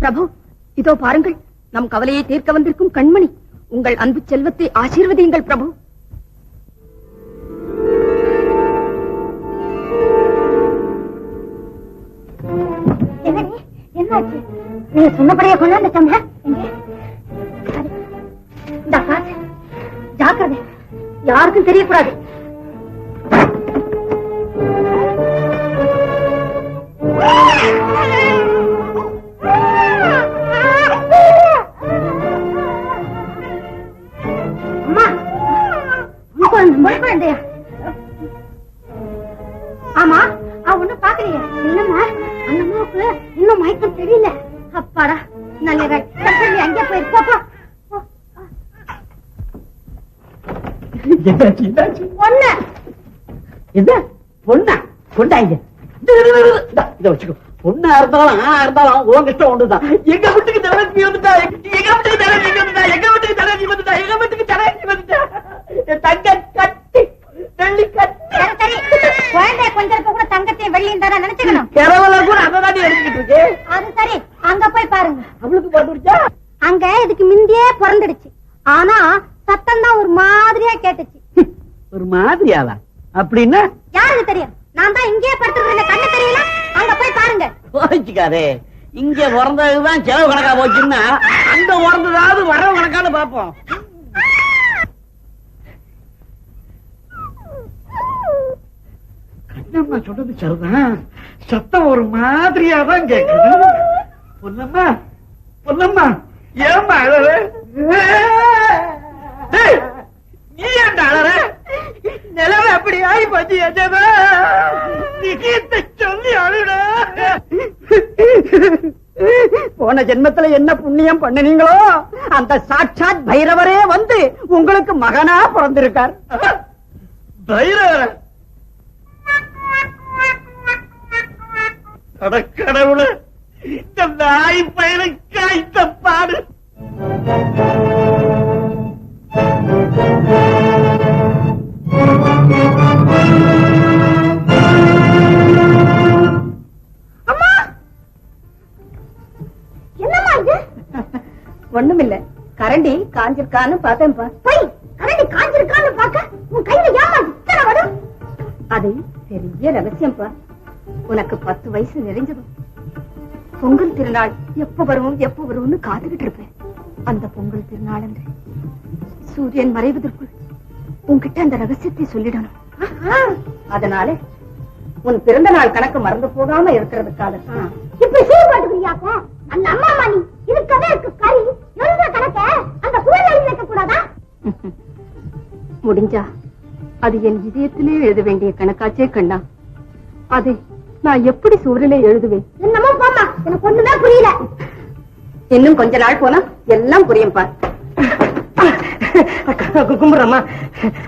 பிரபு, இதோ பாருங்கள், நம் கவலையை தீர்க்க வந்திருக்கும் கண்மணி. உங்கள் அன்பு செல்வத்தை ஆசீர்வதியுங்கள் பிரபு. என்னாச்சு? நீங்க சொன்னபடியே கொண்டாந்துட்டோம்ல. ஜாக்கிரதை, யாருக்கும் தெரியக்கூடாது. குழந்தையா? ஆமா, அவ ஒண்ணும் பாக்கலையா? இல்லம்மா, அந்த அம்மாவுக்கு இன்னும் மயக்கம் தெரியல. அப்பாடா, நல்ல அங்கே போயிருப்பா. பொண்ணு பொண்ணா கொண்டாங்க இத வச்சுக்கோ. பொண்ணா இருந்தாலும் ஆனா இருந்தாலும் உன் இஷ்டம் ஒன்றுதான். எங்க வீட்டுக்கு தலைவி வந்துட்டா, எங்க வீட்டுக்கு தலைவி வந்துட்டா, எங்க வீட்டுக்கு தலைவி வந்துட்டா, எங்க வீட்டுக்கு தலைவி வந்துட்டா. தங்க கட்டி வெள்ளி கட்டி. குழந்தை கொஞ்சம் கூட தங்கத்தையும் வெள்ளியும் தானே நினைச்சுக்கணும். கிரவல கூட அதான் எடுத்துக்கிட்டு இருக்கு. அது சரி, அங்க போய் பாருங்க. அவளுக்கு பிறந்துடுச்சா? அங்க இதுக்கு முந்தியே பிறந்துடுச்சு. ஆனா சத்தம் தான் ஒரு மாதிரியா கேட்டுச்சு. ஒரு மாதிரியாவா? அப்படின்னா யாருக்கு தெரியும்? நான் தான் இங்கேயே படுத்துருக்கேன், கண்ணு தெரியல. அங்க போய் பாருங்க. போச்சுக்காதே, இங்க பிறந்ததுதான் செலவு கணக்கா போச்சுன்னா அங்க பிறந்ததாவது வரவு கணக்கான்னு பாப்போம். கண்ணம்மா சொல்றது சரிதான், சத்தம் ஒரு மாதிரியாதான் கேக்குது. பொன்னம்மா, பொன்னம்மா, ஏம்மா அழற? நீ ஏன் அழற? நிலவு அப்படி ஆகி போச்சு. சொல்லி அழுட. போன ஜென்மத்துல என்ன புண்ணியம் பண்ணினீங்களோ அந்த சாட்சாத் பைரவரே வந்து உங்களுக்கு மகனா பிறந்திருக்கார். பைரவர கடவுள, இந்த நாய் பயிலுக்கு காய்த்த பாடு. ஒண்ணுமில்ல, கரண்டி காஞ்சிருக்கான்னு பார்த்தேன்பா. கரண்டி காஞ்சிருக்கான்னு பாக்க உன் கையில ஏமா இத்தனை வரும்? அது பெரிய ரகசியம்பா. உனக்கு 10 வயசு நிறைஞ்சதும் பொங்கல் திருநாள் எப்ப வரும்னு காத்துக்கிட்டு இருப்பேன். அந்த பொங்கல் திருநாள் அன்று சூரியன் மறைவதற்குள் உன்கிட்ட அந்த ரகசியத்தை சொல்லிடணும். அதனால உன் பிறந்த நாள் கணக்கு மறந்து போகாம இருக்கிறதுக்காக இப்ப சீர்பாட்டுக்குரியாக்கும் அந்த அம்மா மணி இருக்கவே இருக்கு. கறி எழுத கணக்க அந்த குழந்தை எழுதி வைக்க கூடாதா? முடிஞ்சா அது என் இதயத்திலே எழுத வேண்டிய கணக்காச்சே கண்ணா. அதை நான் எப்படி சூழலே எழுதுவேன்? என்னமோ போமா, எனக்கு ஒண்ணுமே புரியல. இன்னும் கொஞ்ச நாள் போனா எல்லாம் புரியும் பார். கும்பிடுறம்மா.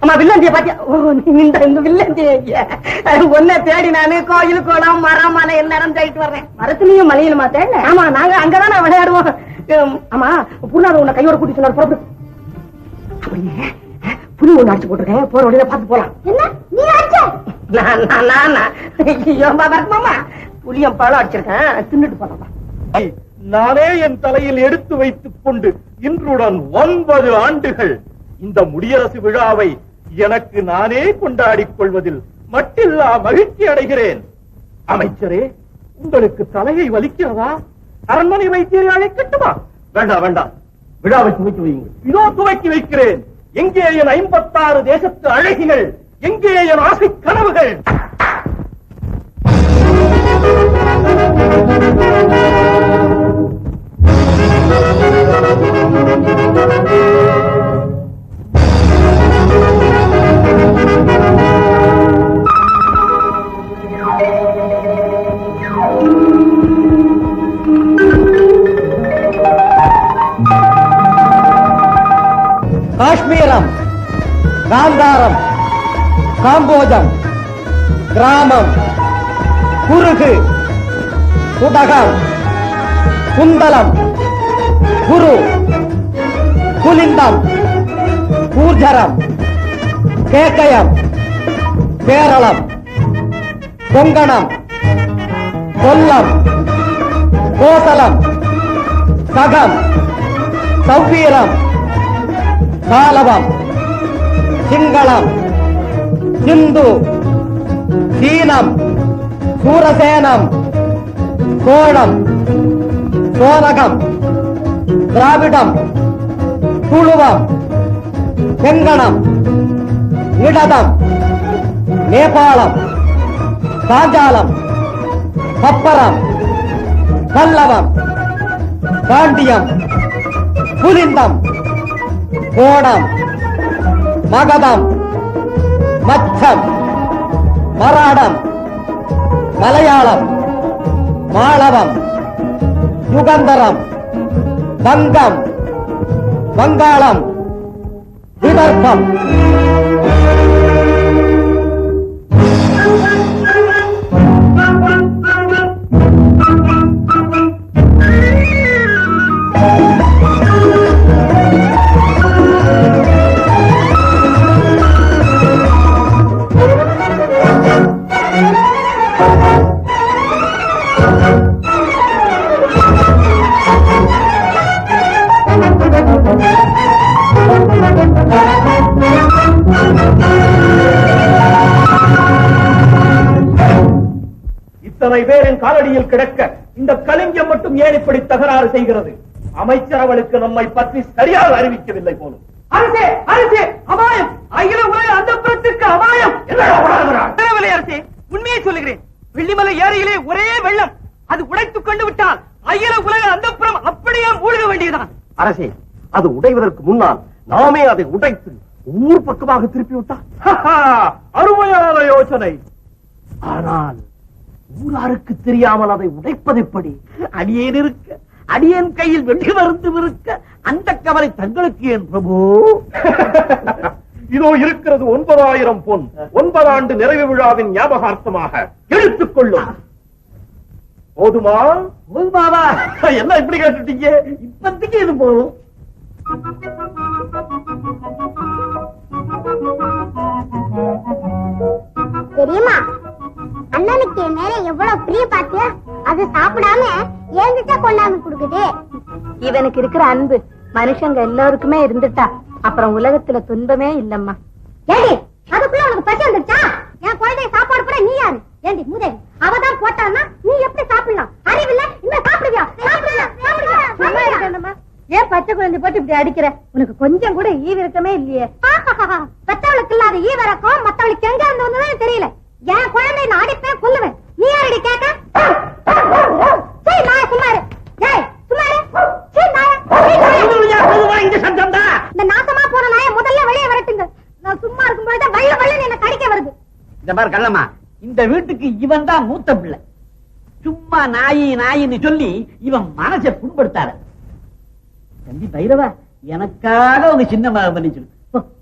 அம்மா வில்லந்திய பாத்தியா? இந்த வில்லந்திய ஒன்ன தேடி நானு கோயில் கோலம் மரம் மலை எல்லாரும் தேடிட்டு வர்றேன். மரத்துலயும் மலையிலுமா தேட? ஆமா, நாங்க அங்கதான் விளையாடுவோம். ஆமா, பூர்ணாத உன்னை கையோட கூட்டி சொன்னார். புறப்படு. அப்படியே புளி ஒண்ணு அடிச்சு போட்டுருக்கேன், போற வழியில பார்த்து போலாம். என்ன நீ அடிச்ச? மாமா புளியம் பழம் அடிச்சிருக்கேன், தின்னுட்டு போலாம். நானே என் தலையில் எடுத்து வைத்துக் கொண்டு இன்றுடன் 9 ஆண்டுகள் இந்த முடியரசு விழாவை எனக்கு நானே கொண்டாடிக் கொள்வதில் மட்டில்லா மகிழ்ச்சி அடைகிறேன். அமைச்சரே, உங்களுக்கு தலையை வலிக்கிறதா? அரண்மனை வைத்தியரை அழைக்கட்டுமா? வேண்டாம் வேண்டாம், விழாவை துவக்கி வையுங்கள். இதோ துவக்கி வைக்கிறேன். எங்கே என் 56 தேசத்து அழகிகள்? எங்கே என் ஆசை கனவுகள்? காஷ்மீரம், காந்தாரம், காம்போஜம், கிராமம், குருகு, குடகம், குந்தலம், குரு, குலிந்தம், கூர்ஜரம், கேக்கயம், கேரளம், கொங்கணம், கொல்லம், கோசலம், சகம், சௌவீரம், சாலவம், சிங்களம், சிந்து, சீனம், சூரசேனம், சோழம், சோனகம், திராவிடம், துளுவம், செங்கணம், இடதம், நேபாளம், பாஞ்சாலம், பப்பரம், பல்லவம், பாண்டியம், புலிந்தம், கோடம், மகதம், மச்சம், மராடம், மலையாளம், மாளவம், யுகந்தரம், வங்கம், வங்காளம், விதர்ப்பம். இத்தனை பேரின் காலடியில் கிடக்க இந்த கலிங்கம் மட்டும் ஏன் இப்படி தகராறு செய்கிறது? அமைச்சர் அவளுக்கு நம்மை பற்றி சரியாக அறிவிக்கவில்லை போலும். அரசே, அரசே, அபாயம்! அகில உலக அந்தப்புறத்திற்கு அபாயம்! அரசே, உண்மையை சொல்லுகிறேன். வெள்ளிமலை ஏரியிலே ஒரே வெள்ளம். அது உடைத்துக் கொண்டு விட்டால் அகில உலக அந்தப்புறம் அப்படியே மூழ்க வேண்டியதுதான். அரசே, அது உடைவதற்கு முன்னால் நாமே அதை உடைத்து ஊர் பக்கமாக திருப்பி விட்டால் அருமையான யோசனை. ஆனால் ஊராருக்கு தெரியாமல் அதை உடைப்பது எப்படி? அடியேன் இருக்க, அடியேன் கையில் வெள்ளி மருந்து இருக்க, அந்த கவலை தங்களுக்கு ஏன் பிரபு? இதோ இருக்கிறது 9,000 பொன். 9 ஆண்டு நிறைவு விழாவின் ஞாபகார்த்தமாக எடுத்துக் கொள்ளும். போதுமா? போதுமாவா? என்ன இப்படி கேட்டுட்டீங்க? இப்பத்திக்கு இது போதும். தெரியுமா, அண்ணனுக்கு என் மேல எவ்வளவு பிரிய பாத்து அது சாப்பிடாம என்கிட்ட கொண்டாந்து கொடுக்குது. இவனுக்கு இருக்கிற அன்பு மனுஷங்க எல்லாருக்குமே இருந்துட்டா அப்புறம் உலகத்துல துன்பமே இல்லம்மா. ஏண்டி, அதுக்குள்ள உனக்கு பசி வந்துருச்சா? என் குழந்தைய சாப்பாடு கூட நீ யாரு? ஏண்டி மூதேவி, அவதான் போட்டான்னா நீ எப்படி சாப்பிடலாம்? அறிவில்ல, இன்னும் சாப்பிடுவியா? ஏன் பச்சை குழந்தை போட்டு இப்படி அடிக்கிற? உனக்கு கொஞ்சம் கூட ஈவிரக்கமே இல்லையே. பெத்தவளுக்கு இல்லாத ஈவிரக்கம் மத்தவளுக்கு எங்க இருந்து வந்ததுன்னு தெரியல. என் குழந்தை நான் அடிப்பேன், கொல்லுவேன். நீ யாரடி கேட்க? சும்மாரு, இந்த நாசமா போன நாய முதல்ல வெளியே வரட்டுங்க. நான் சும்மா இருக்கும்போது வள்ள வள்ள என்ன கடிக்க வருது. இந்த மாதிரி கள்ளம்மா, இந்த வீட்டுக்கு இவன் தான் மூத்த பிள்ளை. சும்மா நாயி நாயின்னு சொல்லி இவன் மனசை புண்படுத்தாத. தம்பி பைரவா, எனக்காக உங்க சின்ன மகன் பண்ணி சொல்லு.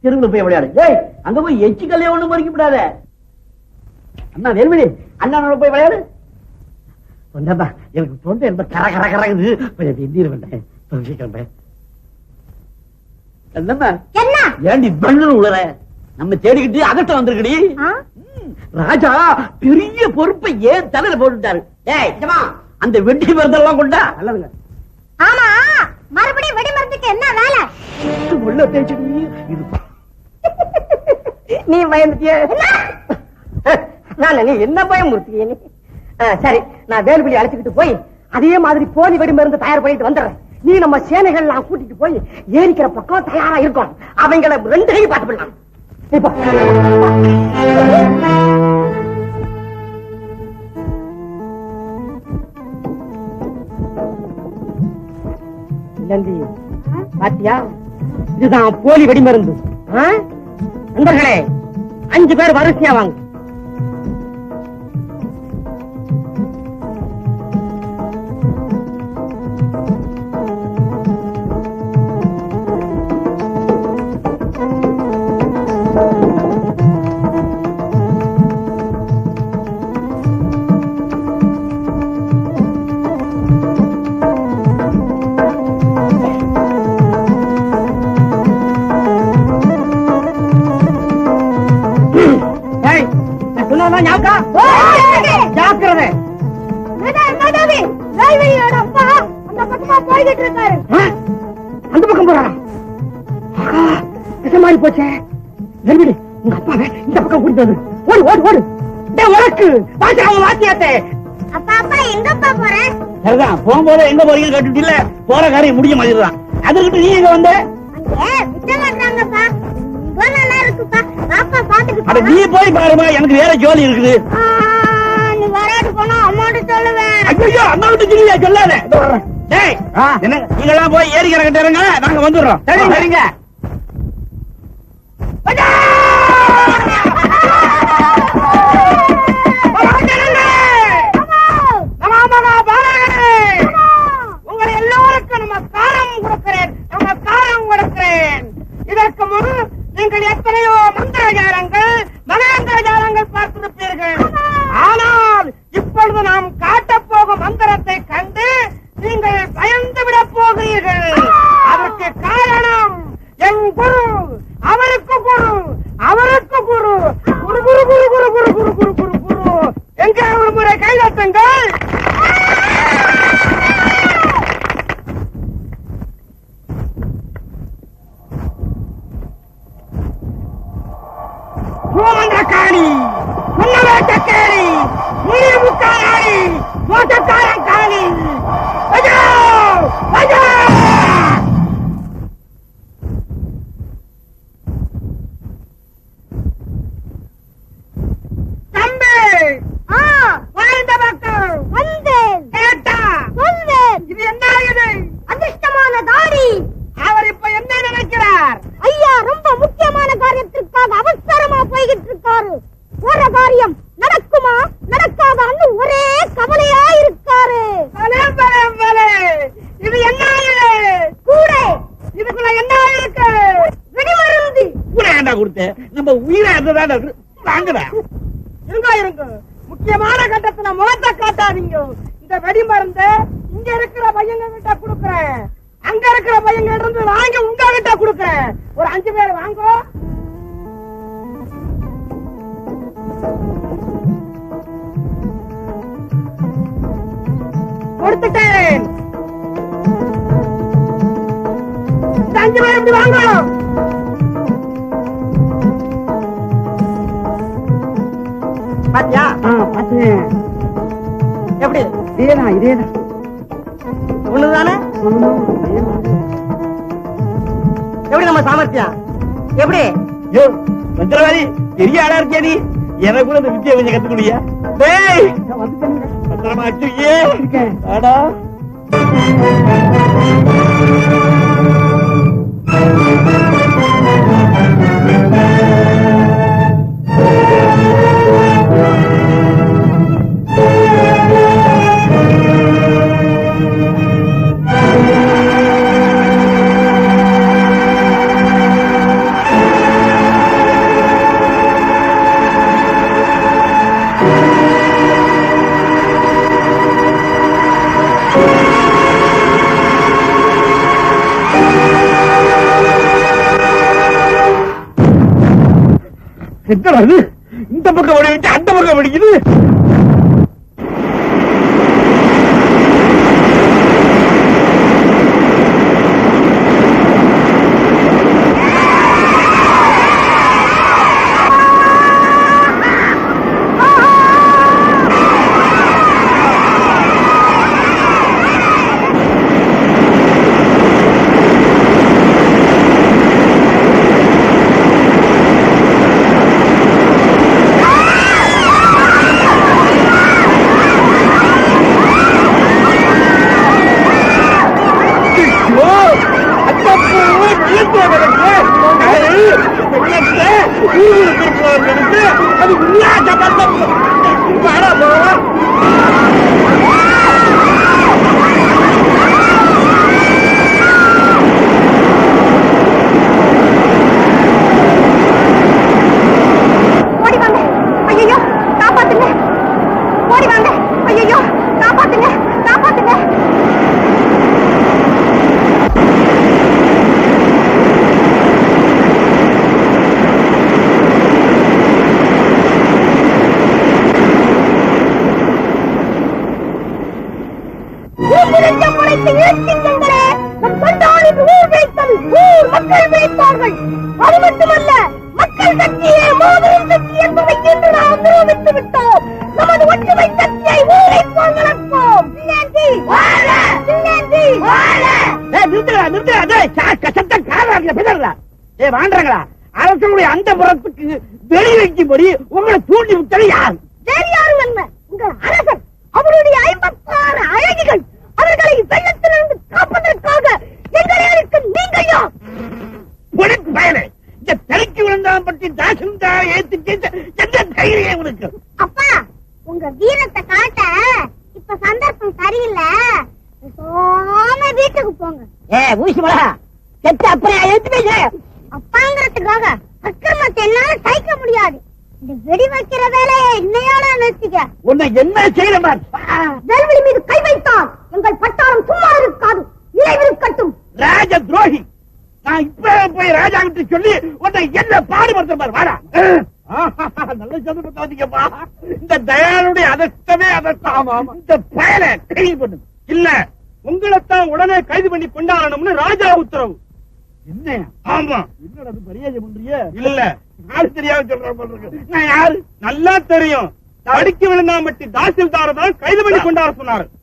தெருவில் போய் விளையாடு. ஏய், அங்க போய் எச்சி கல்லைய ஒண்ணு மறிக்க விடாத. அண்ணா வேல்மணி, அண்ணனோட போய் விளையாடு. சொன்னப்பா, எனக்கு தொண்டை என்ன கர கர கரங்குது. கொஞ்சம் எந்திர வேண்டேன். ஏண்டி பண்ணு உளற? நம்ம தேடிக்கிட்டு அகட்ட வந்திருக்கடி. ராஜா பெரிய பொறுப்பை ஏன் தலையில போட்டுட்டாரு. ஏய், அந்த வெட்டி மருந்தெல்லாம் கொண்டா நல்லதுங்க. ஆமா, மறுபடியும் வெடி மருந்துக்கு என்ன வேலை? உள்ள தேய்ச்சி நீ பயந்துட்டிய? நீ என்ன பயம் முறுத்திய? நீ சரி, நான் வேலுபலி அழைச்சுக்கிட்டு போய் அதே மாதிரி போலி வெடி மருந்து தயார் பண்ணிட்டு வந்துடுறேன். நீ நம்ம சேனைகள் எல்லாம் கூட்டிட்டு போய் ஏரிக்கிற பக்கம் தயாரா இருக்கும். அவங்களை 2 கை பார்த்து பண்ணலாம். பாத்தியா, இதுதான் போலி வெடி மருந்து. நண்பர்களே, 5 பேர் வரிசையா வாங்க. போய்கிட்டு இருக்காரு. அந்த பக்கம் போறான். மாறி போச்சே. நெருங்கடி, உங்க அப்பாவை இந்த பக்கம் கூட்டிட்டு வந்து ஓடு ஓடு ஓடு. உனக்கு வாத்தியாத்தே. அப்பா அப்பா எங்கப்பா போற? சரிதான், போகும்போது எங்க போறீங்க கேட்டுட்டு இல்ல, போற காரியம் முடிய மாதிரிதான். அதுக்கிட்ட நீ எங்க வந்த? விட்டமாட்டாங்கப்பா, நல்லா இருக்குப்பா. பாப்பா பாத்துட்டு அட நீ போய் பாருமா, எனக்கு வேற ஜோலி இருக்குது. நீ வராது போனா அம்மாட்ட சொல்லுவேன். ஐயோ, அம்மா விட்டு சொல்லியா, சொல்லாத. டேய், என்ன நீங்க எல்லாம் போய் ஏறி கிடக்கிட்டு இருங்க, நாங்க வந்துடுறோம். சரிங்க. உங்களை எல்லோருக்கும் நமஸ்காரம் கொடுக்கிறேன். இதற்கு முன் நீங்கள் எத்தனையோ மந்திரஜாலங்கள் மகாந்திரஜாலங்கள் பார்த்திருப்பீர்கள். ஆனால் இப்பொழுது நாம் காட்டப் போகும் மந்திரத்தை கண்டு நீங்கள் பயந்து விடப் போகிறீர்கள். அதற்கு காரணம் என் குரு, அவருக்கு குரு, அவருக்கு குரு, குரு குரு குரு குரு குரு குரு குரு குரு குரு. எங்கே ஒரு முறை கைதட்டுங்கள். பூமந்திரக்காரி, முன்னவேட்டக்காரி, முனிமுக்காரி, மோசக்காரக்காரி. ஐயோ ஐயோ! தம்பி, வாழ்ந்த மக்கள் வந்தேன். கேட்டா சொல்வேன். இது என்ன ஆகுது? அதிர்ஷ்டமான தாடி. அவர் இப்ப என்ன நினைக்கிறார்? ஐயா ரொம்ப முக்கியமான காரியத்திற்காக அவசரமா போய்கிட்டு இருக்காரு. போற காரியம் நடக்குமா நடக்காதான்னு ஒரே கவலையா இருக்காரு. பலே, பலே, பலே. இது என்ன ஆகுது? கூட இதுக்குள்ள என்ன இருக்கு? வெடிமருந்து. கூட ஏண்டா கொடுத்த, நம்ம உயிரை இருந்ததா வாங்கடா. இருங்க. முக்கியமான கட்டத்துல முகத்தை காட்டாதீங்க. இந்த வெடி மருந்து இங்க இருக்கிற பையங்க கிட்ட குடுக்கறேன், அங்க இருக்கிற பையங்க இருந்து வாங்கி உங்க கிட்ட குடுக்கறேன். ஒரு 5 பேர் வாங்க. கொடுத்துட்டேன். 5 பேர் இப்படி வாங்க. பாத்தியா? பாத்தேன். எப்படி? இதேதான். ஒண்ணுதானே? எப்படி நம்ம சாமர்த்தியம்? எப்படி? யோ, மந்திரவாதி, பெரிய ஆளா இருக்கியா நீ? எனக்கு கூட இந்த வித்தியை கொஞ்சம் கத்துக்கொடுயா. டேய், பத்திரமா வச்சுக்கியே. ஆடா. என்னது இந்த பக்கம் வடிவிட்டு அந்த பக்கம் வடிக்குது? அது ஓடி வாங்க. ஐயோ காப்பாத்துங்க. ஓடி வாங்க. ஐயோ காப்பாத்துங்க, காப்பாத்துங்க. வாண்டாங்களா அரசனுடைய அந்த புறத்துக்கு வெளி வைக்கும்படி உங்களை தூண்டி விட்டது யார்? வேறு யாரும் அல்ல, உங்கள் அரசர். அவருடைய 56 அழகிகள். அவர்களை வெள்ளத்திலிருந்து காப்பதற்காக எங்களுக்கு நீங்கள் யார்? உனக்கு பயனே இந்த தலைக்கு விழுந்தான் பற்றி தாசில்தார் ஏத்துக்கு எந்த தைரியம் உனக்கு? அப்பா, உங்க வீரத்தை காட்ட இப்ப சந்தர்ப்பம் சரியில்லை. வீட்டுக்கு போங்க. ஊசிமலா செத்து அப்புறம் எடுத்து பேச. அப்பாங்கிறதுக்காக அக்கிரமத்தை என்னால சகிக்க முடியாது. இந்த வெடி வைக்கிற வேலையை என்னையோட நிறுத்திக்க. உன்னை என்ன செய்யற? வேல்வெளி மீது கை வைத்தால் எங்கள் பட்டாளம் சும்மா இருக்காது. இறைவிருக்கட்டும். ராஜ துரோகி, நான் இப்ப போய் ராஜா கிட்ட சொல்லி உன்னை என்ன பாடுபடுத்த வாடா. நல்ல சந்தர்ப்பத்தை வந்தீங்கப்பா. இந்த தயாளுடைய அதஷ்டமே அதஷ்டம். இந்த பயலை கைது பண்ணு. இல்ல, உங்களைத்தான் உடனே கைது பண்ணி கொண்டாடணும்னு ராஜா உத்தரவு. என்ன? ஆமா. என்னடா பரியாஜம் பண்றிய? இல்ல, யாரு தெரியாம சொல்றேன். நான் யாரு? நல்லா தெரியும். தடுக்கி விழுந்தாம்பட்டி தாசில்தார தான் கைது பண்ணி கொண்டாட சொன்னாரு.